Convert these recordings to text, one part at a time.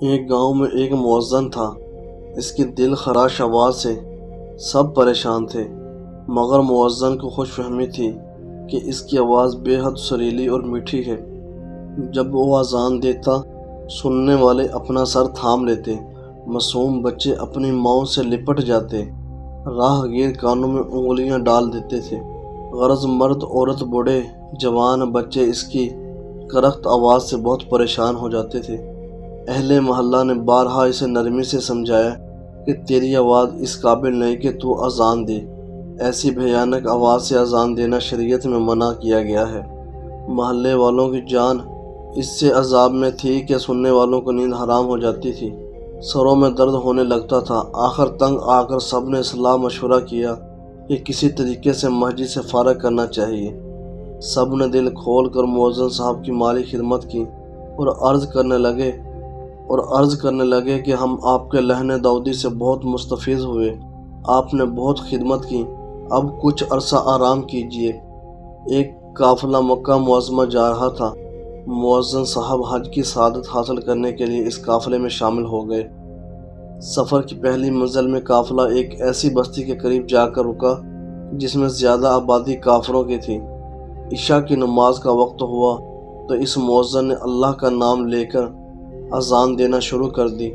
ایک گاؤں میں ایک مؤذن تھا۔ اس کی دل خراش آواز سے سب پریشان تھے، مگر مؤذن کو خوش فہمی تھی کہ اس کی آواز بے حد سریلی اور میٹھی ہے۔ جب وہ اذان دیتا، سننے والے اپنا سر تھام لیتے، معصوم بچے اپنی ماؤں سے لپٹ جاتے، راہ گیر کانوں میں انگلیاں ڈال دیتے تھے۔ غرض مرد، عورت، بوڑھے، جوان، بچے اس کی کرخت آواز سے بہت پریشان ہو جاتے تھے۔ اہل محلہ نے بارہا اسے نرمی سے سمجھایا کہ تیری آواز اس قابل نہیں کہ تو اذان دے۔ ایسی بھیانک آواز سے اذان دینا شریعت میں منع کیا گیا ہے۔ محلے والوں کی جان اس سے عذاب میں تھی کہ سننے والوں کو نیند حرام ہو جاتی تھی، سروں میں درد ہونے لگتا تھا۔ آخر تنگ آ کر سب نے صلاح مشورہ کیا کہ کسی طریقے سے مسجد سے فارغ کرنا چاہیے۔ سب نے دل کھول کر مؤذن صاحب کی مالی خدمت کی اور عرض کرنے لگے کہ ہم آپ کے لہن داؤدی سے بہت مستفید ہوئے، آپ نے بہت خدمت کی، اب کچھ عرصہ آرام کیجیے۔ ایک قافلہ مکہ معظمہ جا رہا تھا۔ مؤذن صاحب حج کی سعادت حاصل کرنے کے لیے اس قافلے میں شامل ہو گئے۔ سفر کی پہلی منزل میں قافلہ ایک ایسی بستی کے قریب جا کر رکا جس میں زیادہ آبادی کافروں کی تھی۔ عشاء کی نماز کا وقت ہوا تو اس مؤذن نے اللہ کا نام لے کر اذان دینا شروع کر دی۔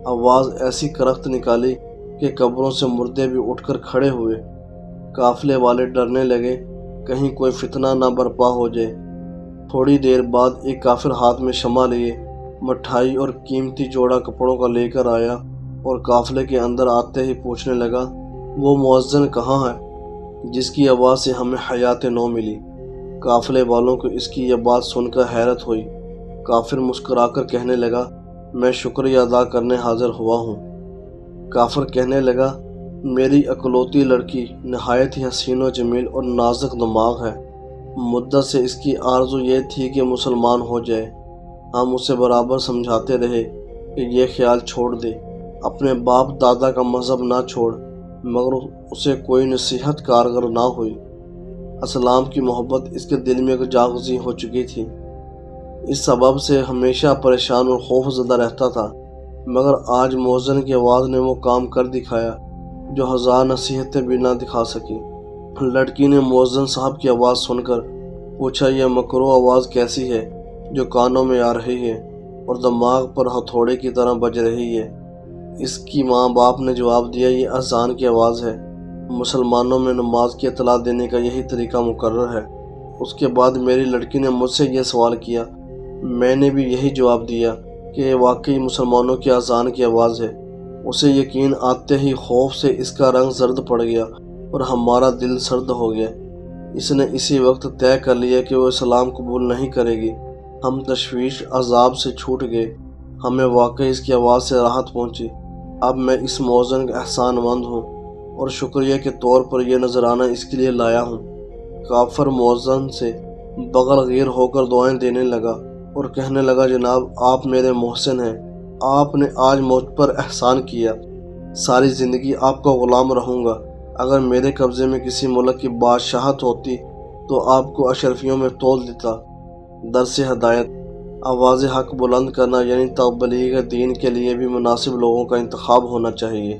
آواز ایسی کرخت نکالی کہ قبروں سے مردے بھی اٹھ کر کھڑے ہوئے۔ قافلے والے ڈرنے لگے کہیں کوئی فتنہ نہ برپا ہو جائے۔ تھوڑی دیر بعد ایک کافر ہاتھ میں شمع لیے مٹھائی اور قیمتی جوڑا کپڑوں کا لے کر آیا اور قافلے کے اندر آتے ہی پوچھنے لگا، وہ مؤذن کہاں ہے جس کی آواز سے ہمیں حیات نو ملی؟ قافلے والوں کو اس کی یہ بات سن کر حیرت ہوئی۔ کافر مسکرا کر کہنے لگا، میں شکریہ ادا کرنے حاضر ہوا ہوں۔ کافر کہنے لگا، میری اکلوتی لڑکی نہایت ہی حسین و جمیل اور نازک دماغ ہے۔ مدت سے اس کی آرزو یہ تھی کہ مسلمان ہو جائے۔ ہم اسے برابر سمجھاتے رہے کہ یہ خیال چھوڑ دے، اپنے باپ دادا کا مذہب نہ چھوڑ، مگر اسے کوئی نصیحت کارگر نہ ہوئی۔ اسلام کی محبت اس کے دل میں جاغزی ہو چکی تھی۔ اس سبب سے ہمیشہ پریشان اور خوف زدہ رہتا تھا، مگر آج مؤذن کی آواز نے وہ کام کر دکھایا جو ہزار نصیحتیں بھی نہ دکھا سکی۔ لڑکی نے مؤذن صاحب کی آواز سن کر پوچھا، یہ مکروہ آواز کیسی ہے جو کانوں میں آ رہی ہے اور دماغ پر ہتھوڑے کی طرح بج رہی ہے؟ اس کی ماں باپ نے جواب دیا، یہ اذان کی آواز ہے، مسلمانوں میں نماز کی اطلاع دینے کا یہی طریقہ مقرر ہے۔ اس کے بعد میری لڑکی نے مجھ سے یہ سوال کیا، میں نے بھی یہی جواب دیا کہ یہ واقعی مسلمانوں کی اذان کی آواز ہے۔ اسے یقین آتے ہی خوف سے اس کا رنگ زرد پڑ گیا اور ہمارا دل سرد ہو گیا۔ اس نے اسی وقت طے کر لیا کہ وہ اسلام قبول نہیں کرے گی۔ ہم تشویش عذاب سے چھوٹ گئے، ہمیں واقعی اس کی آواز سے راحت پہنچی۔ اب میں اس مؤذن کا احسان مند ہوں اور شکریہ کے طور پر یہ نذرانہ اس کے لیے لایا ہوں۔ کافر مؤذن سے بغل گیر ہو کر دعائیں دینے لگا اور کہنے لگا، جناب آپ میرے محسن ہیں، آپ نے آج مجھ پر احسان کیا، ساری زندگی آپ کا غلام رہوں گا۔ اگر میرے قبضے میں کسی ملک کی بادشاہت ہوتی تو آپ کو اشرفیوں میں تول دیتا۔ درس ہدایت: آواز حق بلند کرنا یعنی تبلیغ دین کے لیے بھی مناسب لوگوں کا انتخاب ہونا چاہیے۔